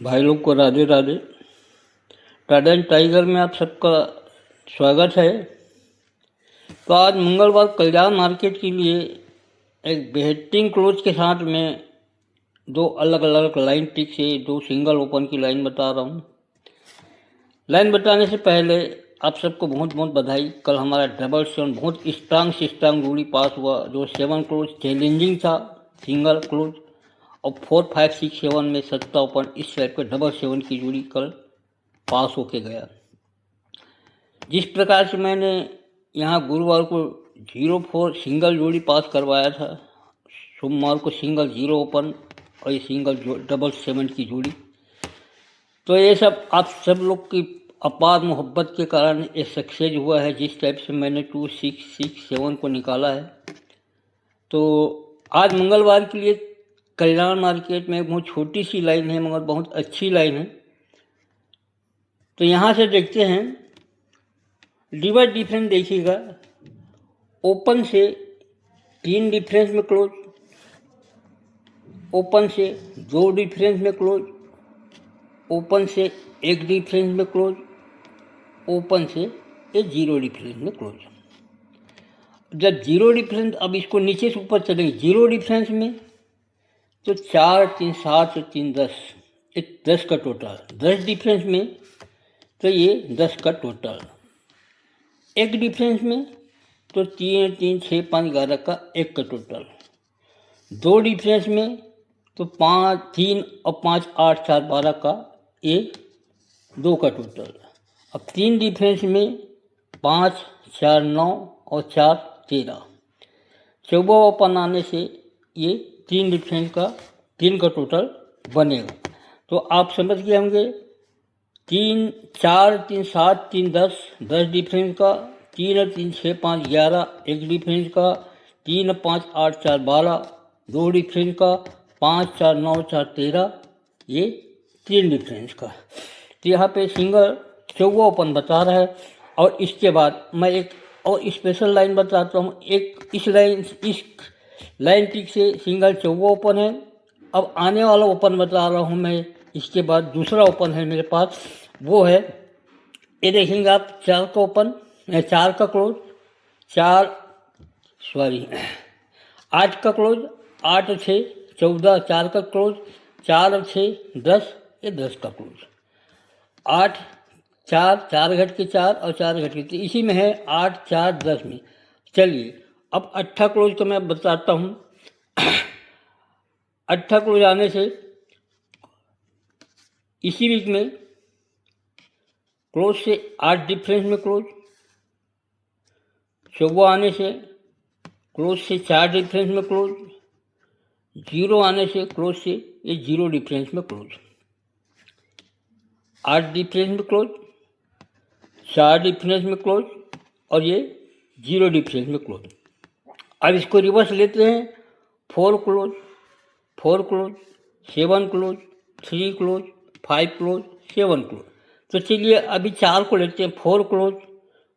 भाई लोग को राधे राधे। टाइडल टाइगर में आप सबका स्वागत है। तो आज मंगलवार कल्याण मार्केट के लिए एक बेहतरीन क्लोज के साथ में दो अलग अलग लाइन टिक से दो सिंगल ओपन की लाइन बता रहा हूँ। लाइन बताने से पहले आप सबको बहुत बहुत बधाई। कल हमारा डबल सेवन बहुत स्ट्रांग से स्ट्रांग जोड़ी पास हुआ। जो 7 क्लोज चैलेंजिंग था सिंगल क्लोज, और 4, 5, 6, 7 में सत्ता ओपन इस साइड पर डबल 7 की जोड़ी कल पास होके गया। जिस प्रकार से मैंने यहाँ गुरुवार को 0-4 सिंगल जोड़ी पास करवाया था, सोमवार को सिंगल 0 ओपन और ये सिंगल डबल 7 की जोड़ी, तो ये सब आप सब लोग की अपार मोहब्बत के कारण ये सक्सेस हुआ है। जिस टाइप से मैंने 2, 6, 6, 7 को निकाला है। तो आज मंगलवार के लिए कल्याण मार्केट में बहुत छोटी सी लाइन है मगर बहुत अच्छी लाइन है। तो यहाँ से देखते हैं लिवर डिफरेंस देखिएगा। ओपन से 3 डिफरेंस में क्लोज, ओपन से 2 डिफरेंस में क्लोज, ओपन से 1 डिफरेंस में क्लोज, ओपन से 0 डिफरेंस में क्लोज। जब 0 डिफरेंस, अब इसको नीचे से ऊपर चलेंगे। 0 डिफरेंस में तो 4, 3, 7 और 3, 10, ये 10 का टोटल। 10 डिफरेंस में तो ये 10 का टोटल। 1 डिफरेंस में तो 3, 3, 6, 5, 11 का 1 का टोटल। 2 डिफरेंस में तो 5, 3 और 5, 8, 4, 12 का ये 2 का टोटल। अब 3 डिफरेंस में 5, 4, 9 और 4, 13। 14 ओपन आने से ये 3 डिफरेंस का 3 का टोटल बनेगा। तो आप समझ गए होंगे 3, 4, 3, 7, 3, 10, 10 डिफरेंस का, 3 और 3, 6, 5, 11, 1 डिफरेंस का, 3 और 5, 8, 4, 12, 2 डिफरेंस का, 5, 4, 9, 4, 13, ये 3 डिफरेंस का। तो यहाँ पे सिंगल 14 ओपन बता रहा है। और इसके बाद मैं एक और स्पेशल लाइन बताता हूँ। एक इस लाइन टिक से सिंगल 14 ओपन है। अब आने वाला ओपन बता रहा हूँ मैं। इसके बाद दूसरा ओपन है मेरे पास, वो है ये देखेंगे आप 4 का ओपन, 4 का क्लोज, 8 का क्लोज, 8 और 6, 14, 4 का क्लोज, 4 और 6, 10, ये 10 का क्लोज। 8, 4, 4 घट के 4 और 4 घट के 3, इसी में है 8, 4, 10 में। चलिए अब 8 क्लोज का मैं बताता हूँ। 8 क्लोज आने से इसी वीक में क्लोज से 8 डिफरेंस में क्लोज, 14 आने से क्लोज से 4 डिफरेंस में क्लोज, 0 आने से क्लोज से ये 0 डिफरेंस में क्लोज, 8 डिफरेंस में क्लोज, 4 डिफरेंस में क्लोज और ये 0 डिफरेंस में क्लोज। अब इसको रिवर्स लेते हैं। 4 close, 4 close, 7 close, 3 close, 5 close, 7 close. तो चलिए अभी 4 को लेते हैं। 4 क्लोज,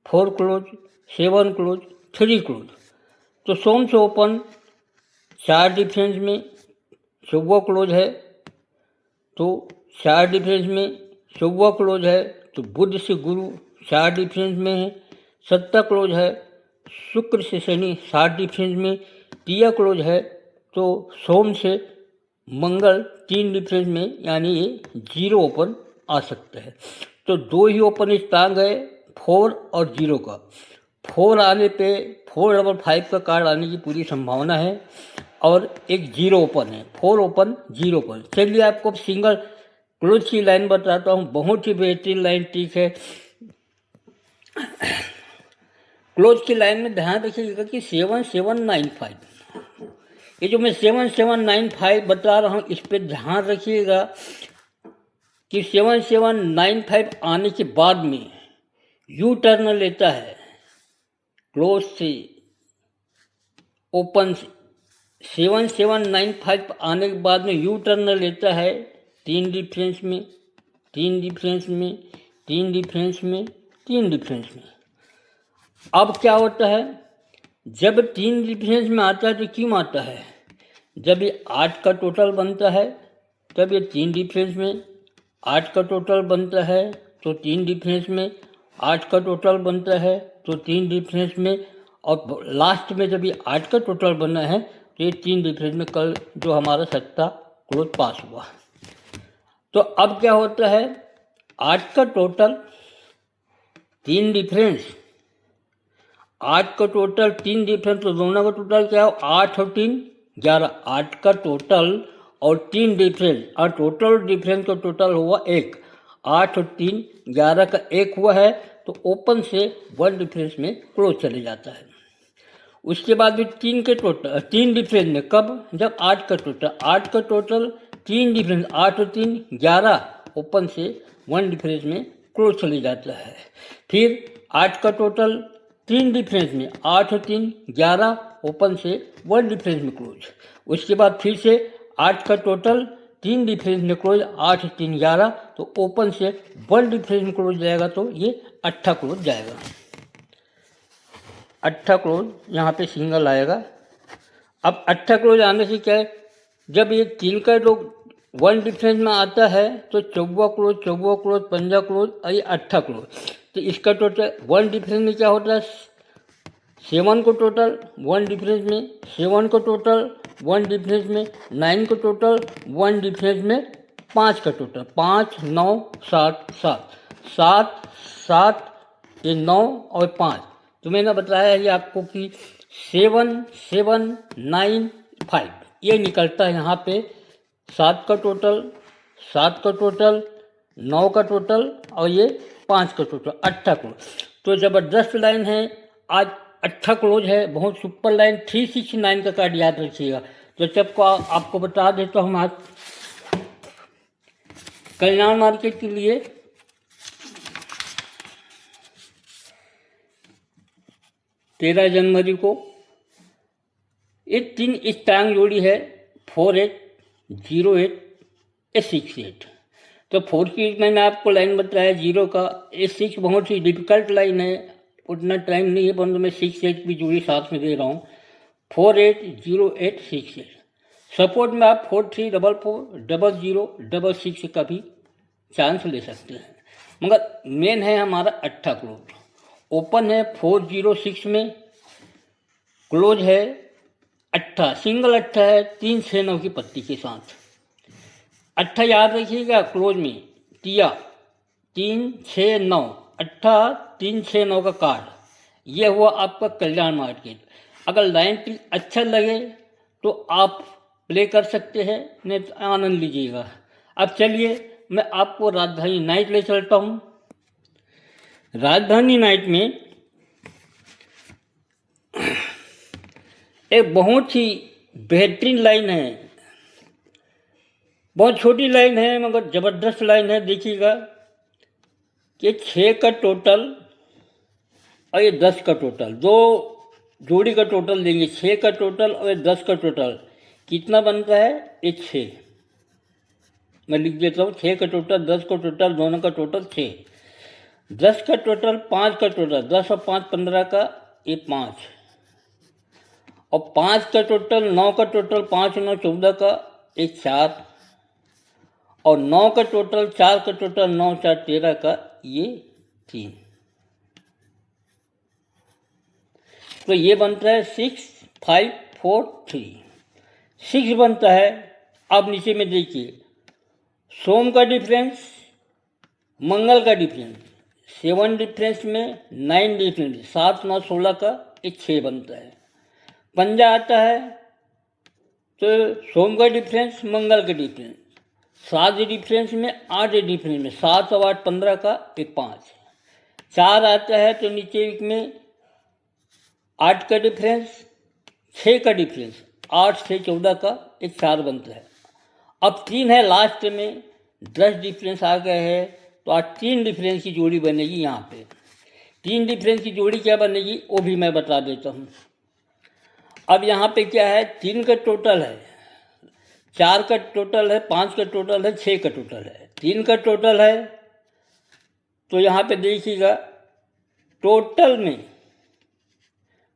4 क्लोज, 7 क्लोज, 3 क्लोज। तो सोम से ओपन 4 डिफरेंस में 14 क्लोज है, तो 4 डिफरेंस में 14 क्लोज है। तो बुध से गुरु 4 डिफरेंस में है। 7 क्लोज है। शुक्र से शनि 7 डिफरेंस में। 3 क्लोज है। तो सोम से मंगल 3 डिफरेंस में, यानी ये 0 ओपन आ सकता है। तो 2 ही ओपन स्ट्रांग है, 4 और 0 का। 4 आने पे 455 का कार्ड आने की पूरी संभावना है और एक 0 ओपन है। 4 ओपन 0 ओपन। चलिए आपको सिंगल क्लोज की लाइन बताता हूँ। बहुत ही बेहतरीन लाइन टिक है। क्लोज की लाइन में ध्यान रखिएगा कि 7795, ये जो मैं 7795 बता रहा हूँ इस पर ध्यान रखिएगा कि 7795 आने के बाद में यू टर्न लेता है। क्लोज से ओपन से 7795 आने के बाद में यू टर्न लेता है 3 डिफरेंस में, 3 डिफरेंस में, 3 डिफरेंस में, 3 डिफरेंस में। अब क्या होता है, जब 3 डिफरेंस में आता है तो क्यों आता है? जब ये 8 का टोटल बनता है तब ये 3 डिफरेंस में 8 का टोटल बनता है तो 3 डिफरेंस में, 8 का टोटल बनता है तो 3 डिफरेंस में, और लास्ट में जब ये 8 का टोटल बना है तो ये 3 डिफरेंस में कल जो हमारा सट्टा क्लोज पास हुआ। तो अब क्या होता है, 8 का टोटल 3 डिफरेंस, 8 का टोटल 3 डिफरेंस, तो दोनों का टोटल क्या हो, 8 और 3 11, 8 का टोटल और 3 डिफरेंस, और टोटल डिफरेंस का टोटल हुआ 1, 8 और 3 11 का 1 हुआ है, तो ओपन से 1 डिफरेंस में क्लोज चले जाता है। उसके बाद भी 3 के टोटल 3 डिफरेंस में, कब, जब 8 का टोटल, 8 का टोटल 3 डिफरेंस, 8 और 3 11, ओपन से 1 डिफरेंस में क्लोज चले जाता है। फिर 8 का टोटल 3 डिफरेंस में, 8 और 3 11, ओपन से 1 डिफरेंस में क्लोज। उसके बाद फिर से 8 का टोटल 3 डिफरेंस में क्लोज, 8 और 3 11, तो ओपन से 1 डिफरेंस में क्लोज जाएगा, तो ये 8 क्लोज जाएगा। 8 क्लोज यहाँ पे सिंगल आएगा। अब 8 क्लोज आने से क्या है, जब ये 3 का लोग 1 डिफरेंस में आता है तो 14 क्लोज, 14 क्लोज, 15 क्लोज, और ये 8 क्लोज। तो इसका टोटल 1 डिफरेंस में क्या होता है, 7 को टोटल 1 डिफरेंस में, 7 को टोटल 1 डिफरेंस में, 9 को टोटल 1 डिफरेंस में, 5 का टोटल, 5 9 7 7 7 7, ये 9 और 5, तो मैंने बताया है आपको कि 7 7 9 5 ये निकलता है यहाँ पे। 7 का टोटल, 7 का टोटल, 9 का टोटल, और ये 5 का टोटल, 8 क्लोज। तो ज़बरदस्त लाइन है आज, 8 क्लोज है, बहुत सुपर लाइन। 369 का कार्ड याद रखिएगा। तो सबको आपको बता देता हूँ आज कल्याण मार्केट के लिए 13 जनवरी को ये 3 स्ट्रांग जोड़ी है, 48 08 68। तो 4 की मैंने आपको लाइन बताया 0 का, ये 6 बहुत ही डिफिकल्ट लाइन है, उतना टाइम नहीं है, परंतु मैं 6 8 भी जोड़ी साथ में दे रहा हूँ। 48 08 68 सपोर्ट में आप 43 44 00 66 का भी चांस ले सकते हैं, मगर मेन है हमारा 8 क्लोज। ओपन है 406 में, क्लोज है 8, सिंगल 8 है, 3 6 9 की पत्ती के साथ। 8 याद रखिएगा, क्लोज में टिया 3 6 9, 8 3 6 9 का कार्ड, यह हुआ आपका कल्याण मार्केट। अगर लाइन अच्छा लगे तो आप प्ले कर सकते हैं, नहीं तो आनंद लीजिएगा। अब चलिए मैं आपको राजधानी नाइट ले चलता हूँ। राजधानी नाइट में एक बहुत ही बेहतरीन लाइन है, बहुत छोटी लाइन है मगर ज़बरदस्त लाइन है। देखिएगा कि 6 का टोटल और ये 10 का टोटल, दो जोड़ी का टोटल देंगे, 6 का टोटल और ये 10 का टोटल कितना बनता है, ये 6। मैं लिख देता हूँ, 6 का टोटल 10 का टोटल, दोनों का टोटल 6। 10 का टोटल, 5 का टोटल, 10 और 5 15 का, ये 5, और 5 का टोटल, 9 का टोटल, 5 9 14 का, ये 4, और 9 का टोटल, 4 का टोटल, 9 4 13 का, ये 3। तो ये बनता है 6 5 4 3, 6 बनता है। अब नीचे में देखिए, सोम का डिफरेंस, मंगल का डिफरेंस, 7 डिफरेंस में 9 डिफरेंस, 7 9 16 का, ये 6 बनता है। पंजा आता है तो सोम का डिफरेंस, मंगल का डिफरेंस, 7 डिफरेंस में, 8 डिफरेंस में, 7 और 8 15 का, ये 5। 4 आता है तो नीचे में 8 का डिफरेंस, 6 का डिफरेंस, 8 से 14 का, एक 4 बनता है। अब 3 है लास्ट में, 10 डिफरेंस आ गए हैं, तो आज 3 डिफरेंस की जोड़ी बनेगी। यहाँ पे 3 डिफरेंस की जोड़ी क्या बनेगी वो भी मैं बता देता हूँ। अब यहाँ पे क्या है, 3 का टोटल है, 4 का टोटल है, 5 का टोटल है, 6 का टोटल है, 3 का टोटल है। तो यहाँ पे देखिएगा टोटल में,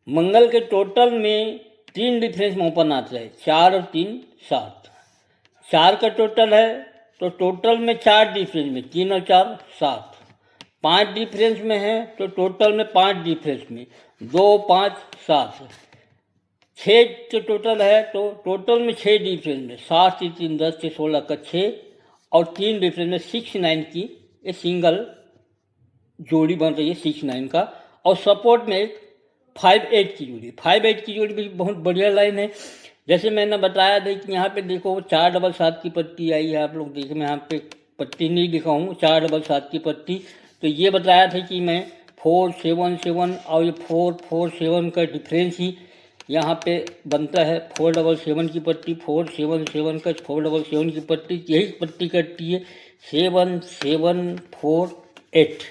मंगल के टोटल में 3 डिफरेंस में ओपन आता है, 4 और 3 7। 4 का टोटल है तो टोटल में 4 डिफरेंस में, 3 और 4 7, 5 डिफरेंस में है तो टोटल में 5 डिफरेंस में 2 5 7, 6 तो टोटल है तो टोटल में 6 डिफरेंस में 7 से 3 10 से 16 का 6 और 3 डिफरेंस में 6 9 की ये सिंगल जोड़ी बन रही है 6 9 का। और सपोर्ट में एक 5 8 की जोड़ी, 5 8 की जोड़ी भी बहुत बढ़िया लाइन है। जैसे मैंने बताया था कि यहाँ पे देखो 4 डबल 7 की पट्टी आई है, आप लोग देखें, मैं यहाँ पे पट्टी नहीं लिखा हूँ, 4 डबल 7 की पट्टी। तो ये बताया था कि मैं 4 7 7 और ये 4 4 7 का डिफरेंस ही यहाँ पे बनता है 4 डबल 7 की पट्टी, 4 7 7 का 4 डबल 7 की पट्टी, यही पट्टी कटती है 7 7 4 8,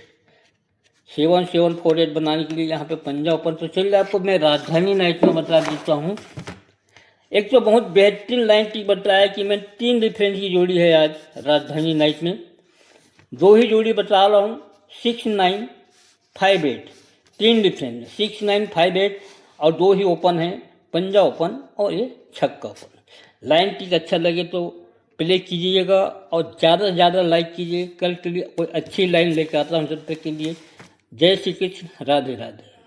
7 7 4 8 बनाने के लिए यहाँ पे पंजा ओपन। तो चलिए आपको मैं राजधानी नाइट में बता देता हूँ। एक तो बहुत बेहतरीन लाइन टिक बताया कि मैं 3 डिफरेंस की जोड़ी है आज राजधानी नाइट में, 2 ही जोड़ी बता रहा हूँ 6 9 5 8, 3 डिफरेंस 6 9 5 8 और 2 ही ओपन है, पंजा ओपन और ये छक्का ओपन। लाइन टिक अच्छा लगे तो प्ले कीजिएगा और ज़्यादा से ज़्यादा लाइक कीजिए। कल के लिए कोई अच्छी लाइन लेकर आता हूँ जब तक के लिए जय श्री कृष्ण, राधे राधे।